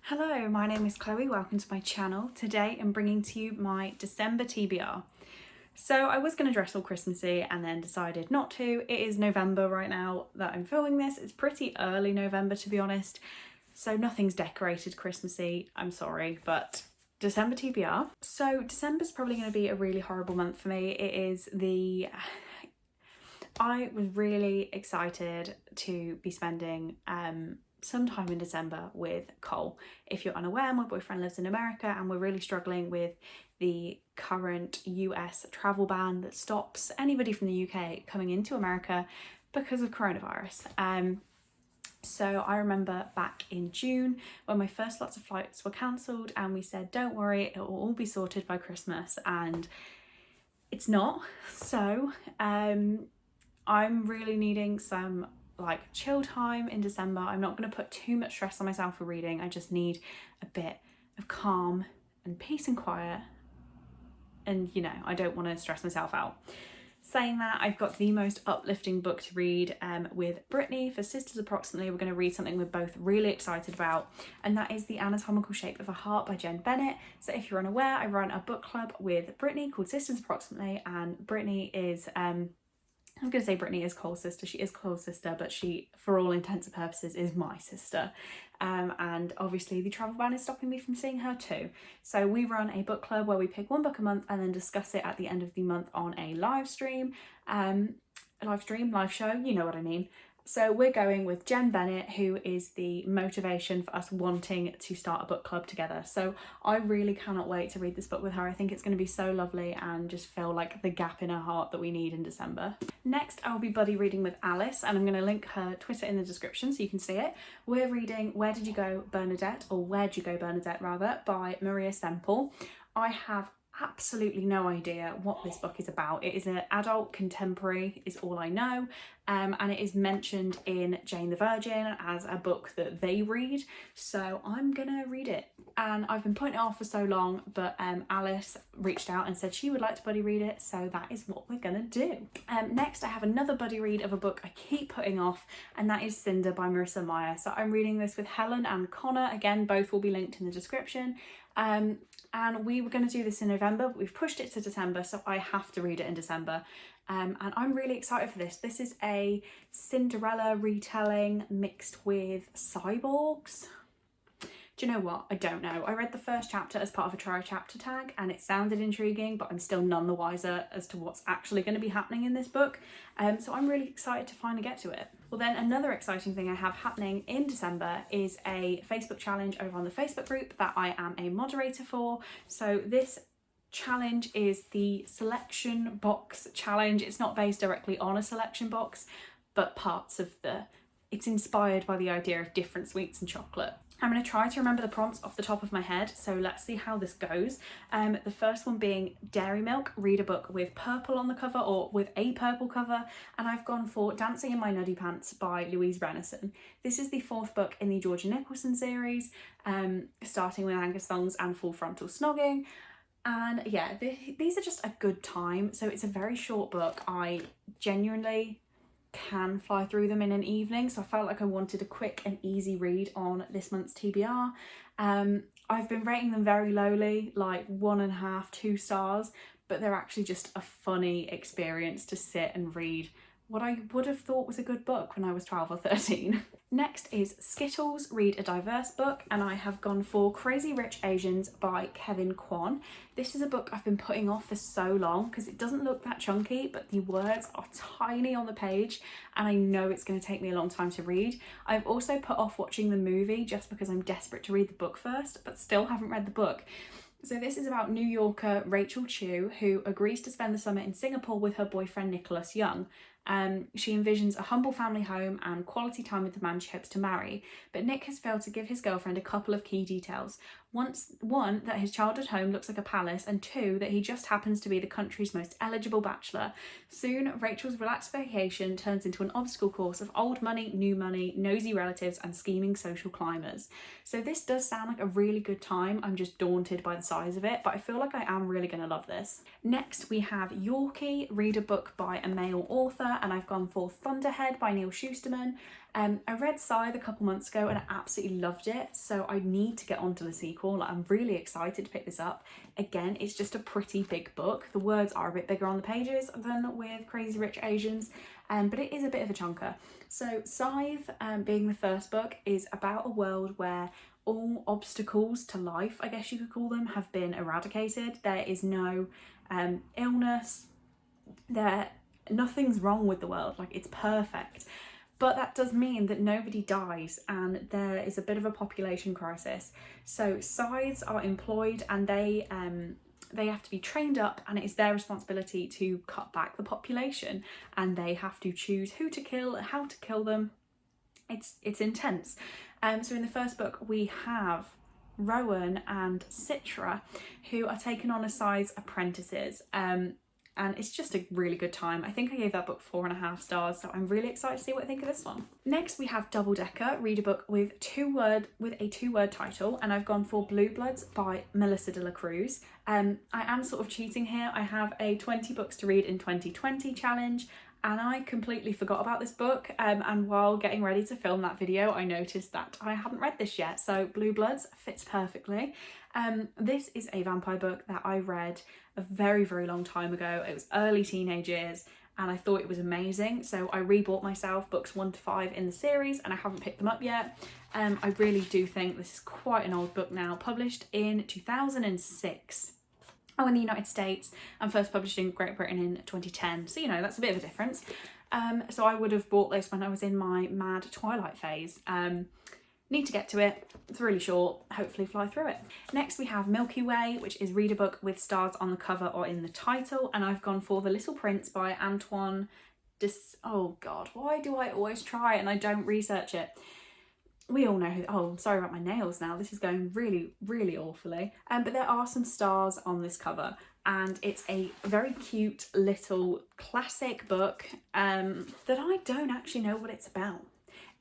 Hello, my name is Chloe, welcome to my channel. Today I'm bringing to you my December TBR. So I was going to dress all Christmassy and then decided not to. It is November right now that I'm filming this. It's pretty early November to be honest, so nothing's decorated Christmassy, I'm sorry, but December TBR. So December's probably going to be a really horrible month for me. I was really excited to be spending some time in December with Cole. If you're unaware, my boyfriend lives in America and we're really struggling with the current US travel ban that stops anybody from the UK coming into America because of coronavirus. So I remember back in June when my first lots of flights were cancelled and we said, don't worry, it will all be sorted by Christmas, and it's not. So I'm really needing some chill time in December. I'm not going to put too much stress on myself for reading. I just need a bit of calm and peace and quiet, and I don't want to stress myself out. Saying that, I've got the most uplifting book to read with Brittany for Sisters Approximately. We're going to read something we're both really excited about, and that is The Anatomical Shape of a Heart by Jen Bennett. So if you're unaware, I run a book club with Brittany called Sisters Approximately, and Brittany is I was going to say Brittany is Cole's sister. She is Cole's sister, but she, for all intents and purposes, is my sister. And obviously the travel ban is stopping me from seeing her too. So we run a book club where we pick one book a month and then discuss it at the end of the month on a live stream, live show, you know what I mean. So we're going with Jen Bennett, who is the motivation for us wanting to start a book club together. So I really cannot wait to read this book with her. I think it's going to be so lovely and just feel like the gap in her heart that we need in December. Next, I'll be buddy reading with Alice, and I'm going to link her Twitter in the description so you can see it. We're reading Where Did You Go, Bernadette, or Where'd You Go, Bernadette, rather, by Maria Semple. I have absolutely no idea what this book is about. It is an adult contemporary is all I know, and it is mentioned in Jane the Virgin as a book that they read, so I'm gonna read it. And I've been putting it off for so long, but Alice reached out and said she would like to buddy read it, so that is what we're gonna do. Next, I have another buddy read of a book I keep putting off, and that is Cinder by Marissa Meyer. So I'm reading this with Helen and Connor. Again, both will be linked in the description. And we were going to do this in November, but we've pushed it to December, so I have to read it in December. And I'm really excited for this. This is a Cinderella retelling mixed with cyborgs. Do you know what? I don't know. I read the first chapter as part of a try chapter tag and it sounded intriguing, but I'm still none the wiser as to what's actually going to be happening in this book. So I'm really excited to finally get to it. Well, then another exciting thing I have happening in December is a Facebook challenge over on the Facebook group that I am a moderator for. So this challenge is the selection box challenge. It's not based directly on a selection box, but it's inspired by the idea of different sweets and chocolate. I'm going to try to remember the prompts off the top of my head, so let's see how this goes. The first one being Dairy Milk, read a book with purple on the cover or with a purple cover, and I've gone for Dancing in My Nuddy Pants by Louise Renison. This is the fourth book in the Georgia Nicholson series, starting with Angus Thongs and Full Frontal Snogging. And yeah, these are just a good time. So it's a very short book. I genuinely can fly through them in an evening, so I felt like I wanted a quick and easy read on this month's TBR. I've been rating them very lowly, like 1.5, 2 stars, but they're actually just a funny experience to sit and read what I would have thought was a good book when I was 12 or 13. Next is Skittles, read a diverse book, and I have gone for Crazy Rich Asians by Kevin Kwan. This is a book I've been putting off for so long because it doesn't look that chunky, but the words are tiny on the page and I know it's going to take me a long time to read. I've also put off watching the movie just because I'm desperate to read the book first, but still haven't read the book. So this is about New Yorker Rachel Chu, who agrees to spend the summer in Singapore with her boyfriend Nicholas Young. She envisions a humble family home and quality time with the man she hopes to marry, but Nick has failed to give his girlfriend a couple of key details. One, that his childhood home looks like a palace, and 2, that he just happens to be the country's most eligible bachelor. Soon, Rachel's relaxed vacation turns into an obstacle course of old money, new money, nosy relatives, and scheming social climbers. So this does sound like a really good time. I'm just daunted by the size of it, but I feel like I am really going to love this. Next, we have Yorkie, read a book by a male author, and I've gone for Thunderhead by Neil Shusterman. I read Scythe a couple months ago and I absolutely loved it, so I need to get onto the sequel. Like, I'm really excited to pick this up. Again, it's just a pretty big book. The words are a bit bigger on the pages than with Crazy Rich Asians, but it is a bit of a chunker. So Scythe, being the first book, is about a world where all obstacles to life, I guess you could call them, have been eradicated. There is no illness, nothing's wrong with the world, like it's perfect. But that does mean that nobody dies and there is a bit of a population crisis. So scythes are employed and they have to be trained up, and it is their responsibility to cut back the population, and they have to choose who to kill, how to kill them. It's intense. So in the first book we have Rowan and Citra, who are taken on as scythes apprentices. And it's just a really good time. I think I gave that book 4.5 stars, so I'm really excited to see what I think of this one. Next we have Double Decker, read a book with a two-word title, and I've gone for Blue Bloods by Melissa de la Cruz. I am sort of cheating here. I have a 20 books to read in 2020 challenge, and I completely forgot about this book, and while getting ready to film that video I noticed that I hadn't read this yet, so Blue Bloods fits perfectly. This is a vampire book that I read a very, very long time ago. It was early teenage years and I thought it was amazing, so I rebought myself books 1 to 5 in the series and I haven't picked them up yet. I really do think this is quite an old book now, published in 2006. Oh, in the United States, and first published in Great Britain in 2010, so you know, that's a bit of a difference. So I would have bought this when I was in my mad Twilight phase. Need to get to it. It's really short, hopefully fly through it. Next we have Milky Way, which is read a book with stars on the cover or in the title, and I've gone for The Little Prince by Antoine oh god, why do I always try and I don't research it? We all know who, oh, sorry about my nails now, this is going really, really awfully. But there are some stars on this cover, and it's a very cute little classic book that I don't actually know what it's about.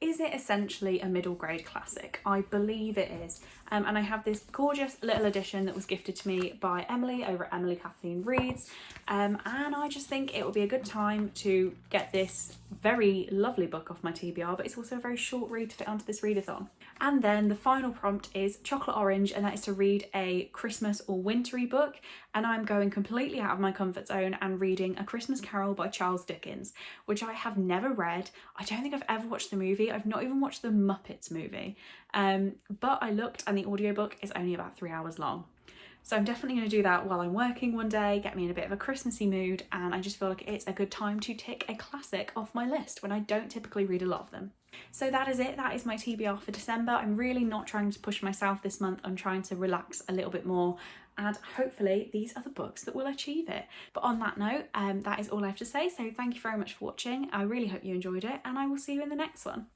Is it essentially a middle grade classic? I believe it is. And I have this gorgeous little edition that was gifted to me by Emily over at Emily Kathleen Reads. And I just think it will be a good time to get this very lovely book off my TBR, but it's also a very short read to fit onto this readathon. And then the final prompt is Chocolate Orange, and that is to read a Christmas or wintry book. And I'm going completely out of my comfort zone and reading A Christmas Carol by Charles Dickens, which I have never read. I don't think I've ever watched the movie. I've not even watched the Muppets movie. But I looked and the audiobook is only about 3 hours long. So I'm definitely going to do that while I'm working one day, get me in a bit of a Christmassy mood, and I just feel like it's a good time to tick a classic off my list when I don't typically read a lot of them. So that is it. That is my TBR for December. I'm really not trying to push myself this month. I'm trying to relax a little bit more, and hopefully these are the books that will achieve it. But on that note, that is all I have to say. So thank you very much for watching. I really hope you enjoyed it, and I will see you in the next one.